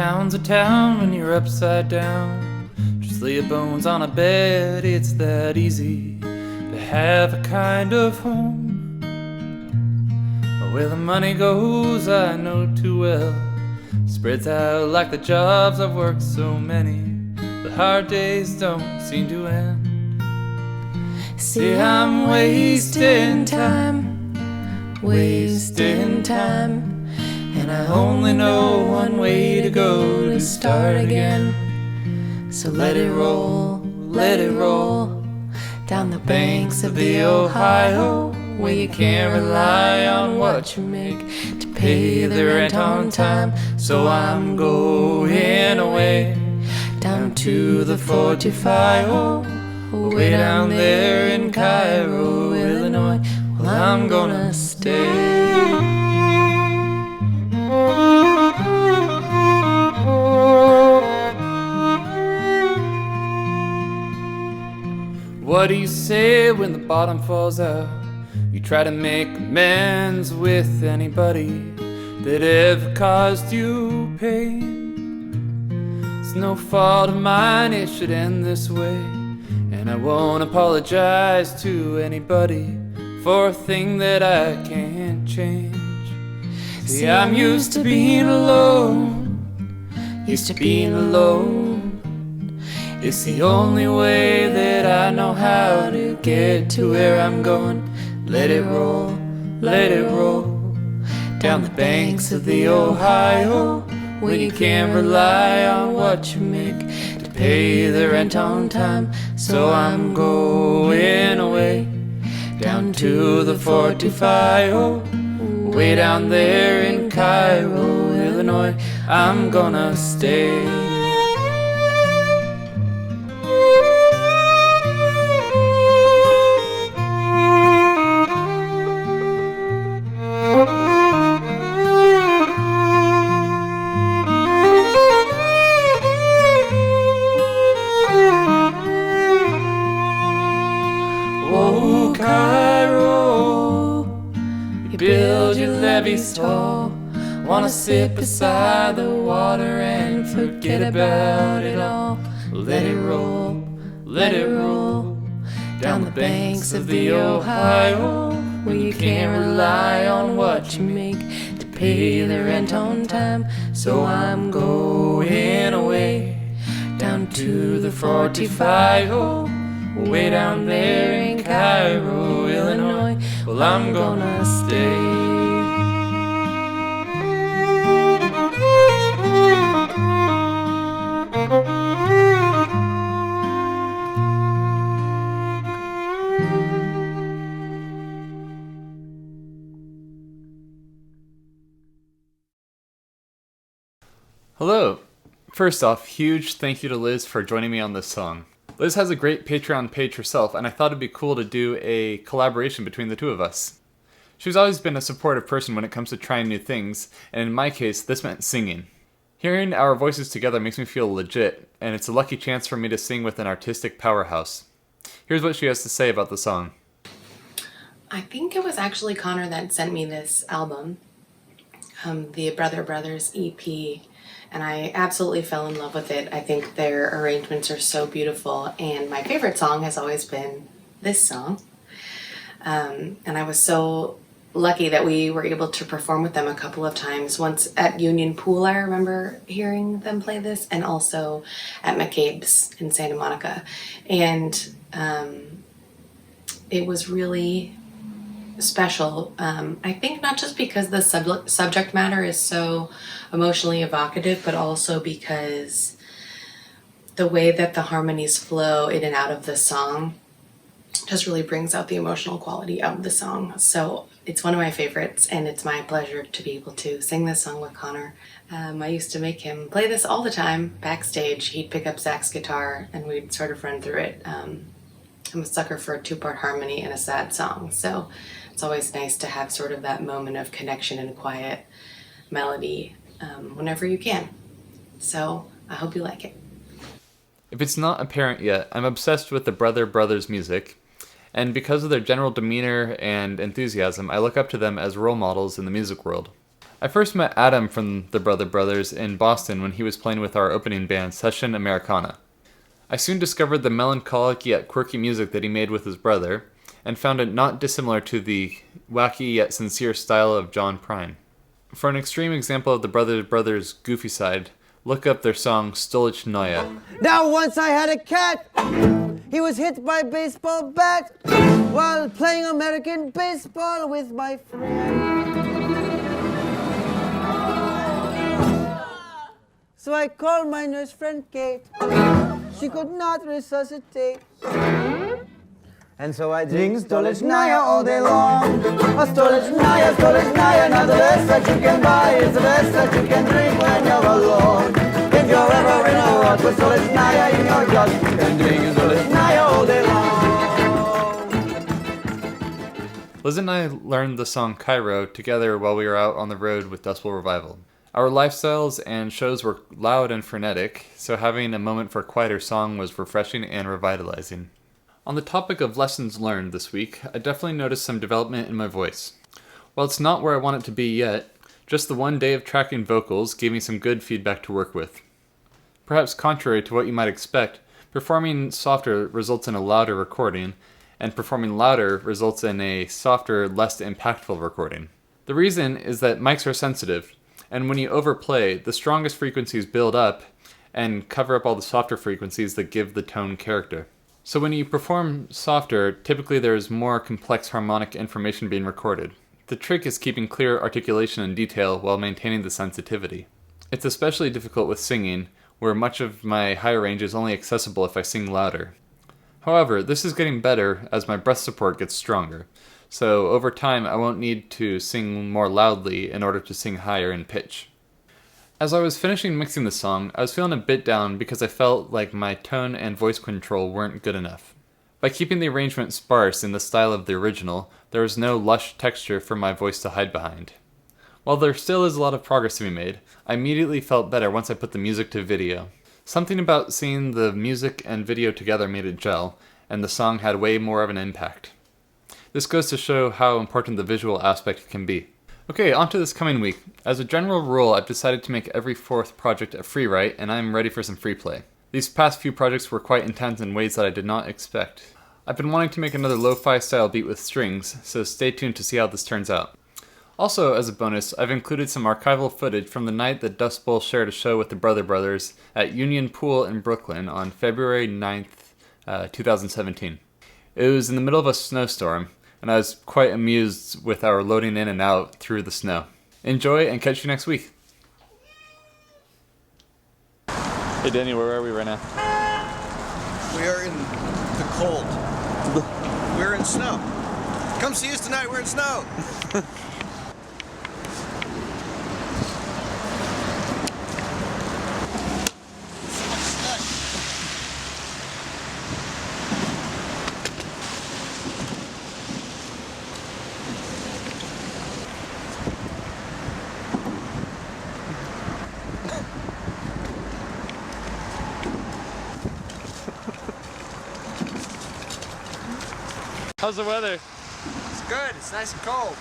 town's a town when you're upside down. Just lay your bones on a bed, it's that easy to have a kind of home. Where the money goes, I know too well. Spreads out like the jobs I've worked so many. The hard days don't seem to end. See, I'm wasting time, wasting time, and I only know one way to go to start again. So let it roll down the banks of the Ohio, where you can't rely on what you make to pay the rent on time. So I'm going away down to the 45, way down there in Cairo, Illinois. Well, I'm gonna stay. What do you say when the bottom falls out? You try to make amends with anybody that ever caused you pain. It's no fault of mine, it should end this way. And I won't apologize to anybody for a thing that I can't change. See, I'm used to being alone, used to being alone. It's the only way that I know how to get to where I'm going. Let it roll down the banks of the Ohio, where you can't rely on what you make to pay the rent on time. So I'm going away down to the 45, way down there in Cairo, Illinois. I'm gonna stay. Oh, Cairo, you build your levees tall. Wanna sit beside the water and forget about it all. Let it roll down the banks of the Ohio, where you can't rely on what you make to pay the rent on time. So I'm going away down to the 45, way down there in Cairo, Illinois. Well, I'm gonna stay. Hello! First off, huge thank you to Liz for joining me on this song. Liz has a great Patreon page herself, and I thought it'd be cool to do a collaboration between the two of us. She's always been a supportive person when it comes to trying new things, and in my case, this meant singing. Hearing our voices together makes me feel legit, and it's a lucky chance for me to sing with an artistic powerhouse. Here's what she has to say about the song. I think it was actually Connor that sent me this album, the Brother Brothers EP, and I absolutely fell in love with it. I think their arrangements are so beautiful, and my favorite song has always been this song. And I was so lucky that we were able to perform with them a couple of times. Once at Union Pool, I remember hearing them play this, and also at McCabe's in Santa Monica. And it was really special. I think not just because the subject matter is so emotionally evocative, but also because the way that the harmonies flow in and out of the song just really brings out the emotional quality of the song. So it's one of my favorites, and it's my pleasure to be able to sing this song with Connor. I used to make him play this all the time backstage. He'd pick up Zach's guitar and we'd sort of run through it. I'm a sucker for a two-part harmony in a sad song, so it's always nice to have sort of that moment of connection and quiet melody whenever you can. So I hope you like it. If it's not apparent yet, I'm obsessed with the Brother Brothers music, and because of their general demeanor and enthusiasm, I look up to them as role models in the music world. I first met Adam from the Brother Brothers in Boston when he was playing with our opening band, Session Americana. I soon discovered the melancholic yet quirky music that he made with his brother, and found it not dissimilar to the wacky yet sincere style of John Prine. For an extreme example of the Brother Brothers' goofy side, look up their song Stolich Noya. Now once I had a cat. He was hit by a baseball bat while playing American baseball with my friend. So I called my nurse friend Kate. She could not resuscitate. And so I drink Stolich Noya all day long. A Stolich Noya, now the best that you can buy is the best that you can drink when you're alone. If you're ever in a rut with Stolich Noya in your gut, then drink Stolich Noya all day long. Liz and I learned the song Cairo together while we were out on the road with Dust Bowl Revival. Our lifestyles and shows were loud and frenetic, so having a moment for a quieter song was refreshing and revitalizing. On the topic of lessons learned this week, I definitely noticed some development in my voice. While it's not where I want it to be yet, just the one day of tracking vocals gave me some good feedback to work with. Perhaps contrary to what you might expect, performing softer results in a louder recording, and performing louder results in a softer, less impactful recording. The reason is that mics are sensitive, and when you overplay, the strongest frequencies build up and cover up all the softer frequencies that give the tone character. So when you perform softer, typically there's more complex harmonic information being recorded. The trick is keeping clear articulation and detail while maintaining the sensitivity. It's especially difficult with singing, where much of my higher range is only accessible if I sing louder. However, this is getting better as my breath support gets stronger, so over time I won't need to sing more loudly in order to sing higher in pitch. As I was finishing mixing the song, I was feeling a bit down because I felt like my tone and voice control weren't good enough. By keeping the arrangement sparse in the style of the original, there was no lush texture for my voice to hide behind. While there still is a lot of progress to be made, I immediately felt better once I put the music to video. Something about seeing the music and video together made it gel, and the song had way more of an impact. This goes to show how important the visual aspect can be. Okay, on to this coming week. As a general rule, I've decided to make every fourth project a free write, and I'm ready for some free play. These past few projects were quite intense in ways that I did not expect. I've been wanting to make another lo-fi style beat with strings, so stay tuned to see how this turns out. Also, as a bonus, I've included some archival footage from the night that Dust Bowl shared a show with the Brother Brothers at Union Pool in Brooklyn on February 9th, 2017. It was in the middle of a snowstorm, and I was quite amused with our loading in and out through the snow. Enjoy and catch you next week. Hey Danny, where are we right now? We are in the cold. We're in snow. Come see us tonight, we're in snow. How's the weather? It's good, it's nice and cold.